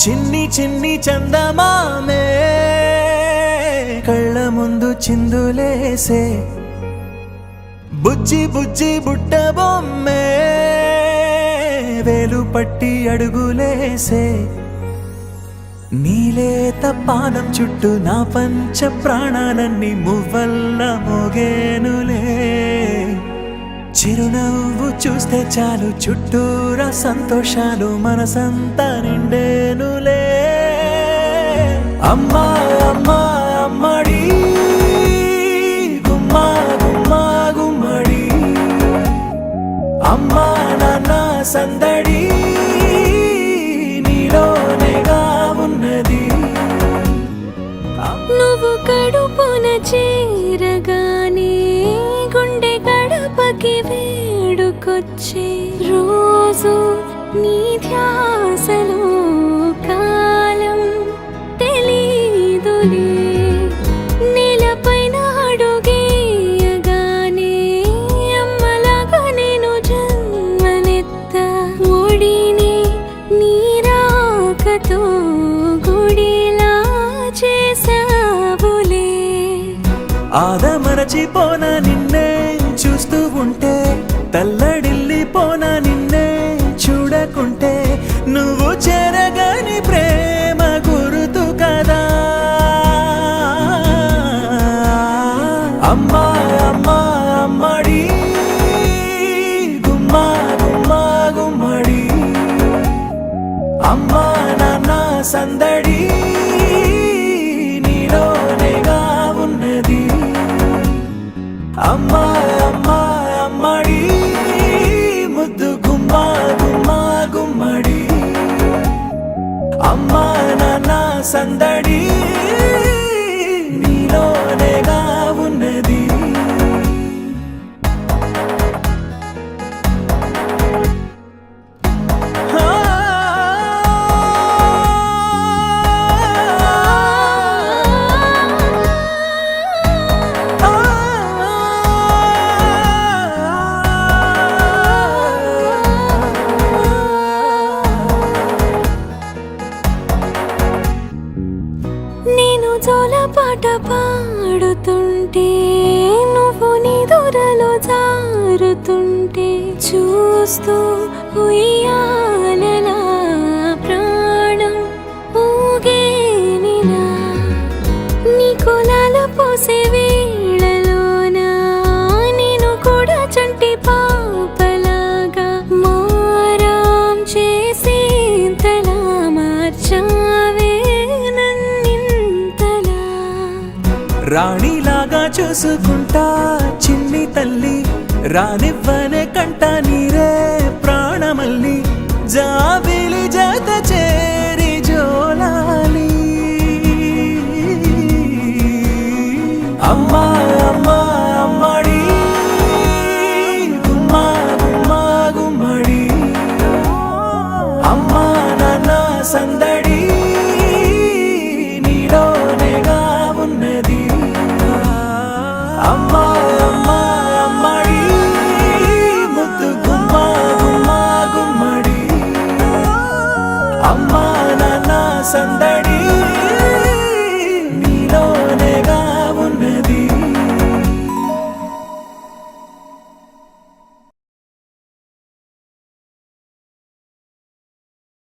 చిన్ని చిన్ని చందమామే కళ్ళ ముందు చిందులేసే బుజ్జి బుజ్జి బుట్ట బొమ్మే వేలు పట్టి అడుగులేసే నీలేత పానం చుట్టూ నా పంచ ప్రాణాలన్నీ మువ్వల్ల మోగేనులే చిరునవ్వు చూస్తే చాలు చుట్టూరా సంతోషాలు మనసంతా నిండేనులే అమ్మా అమ్మా అమ్మడి గుమ్మా గుమ్మా గుమ్మడి అమ్మా నాన్న సందడి నీలోనేగా ఉన్నది నువ్వు కడుపున చేరగానే గుండె గడపకి వేడుకొచ్చే రోజు నీ ధ్యాసలో కాలం తెలీదులే నేలపైన అడుగేయగానే అమ్మలాగా నేను జన్మనెత్త ఒడిని నీరాకతో గుడిలా చేసావులే ఆదమరచిపోనా నిన్నే చూస్తూ ఉంటే తల్లడిల్లిపోనా నిన్నే చూడకుంటే నువ్వు చెరగని ప్రేమ గురుతు కదా అమ్మా అమ్మా అమ్మడి గుమ్మా గుమ్మా గుమ్మడి అమ్మా నాన్న సందడి నీలోనేగా ఉన్నది అమ్మా అమ్మా అమ్మడి ముద్దు గుమ్మా గుమ్మా గుమ్మడి అమ్మా నాన్న సందడి నీలోనేగా ఉన్నది నేను జోలపాట పాడుతుంటే నువ్వు నిదురలో జారుతుంటే చూస్తూ ఉయ్యాలలా ప్రాణం ఊగేనిలా నీ కులాల పోసే వేళలోన నేను కూడా చంటి పాపలాగా మారాం చేసేంతలా మార్చావే రాణిలాగా చూసుకుంటా చిన్ని తల్లి రానివ్వనే కంట నీరే ప్రాణమల్లి జాబిలి జత చేరి జోలాలి అమ్మా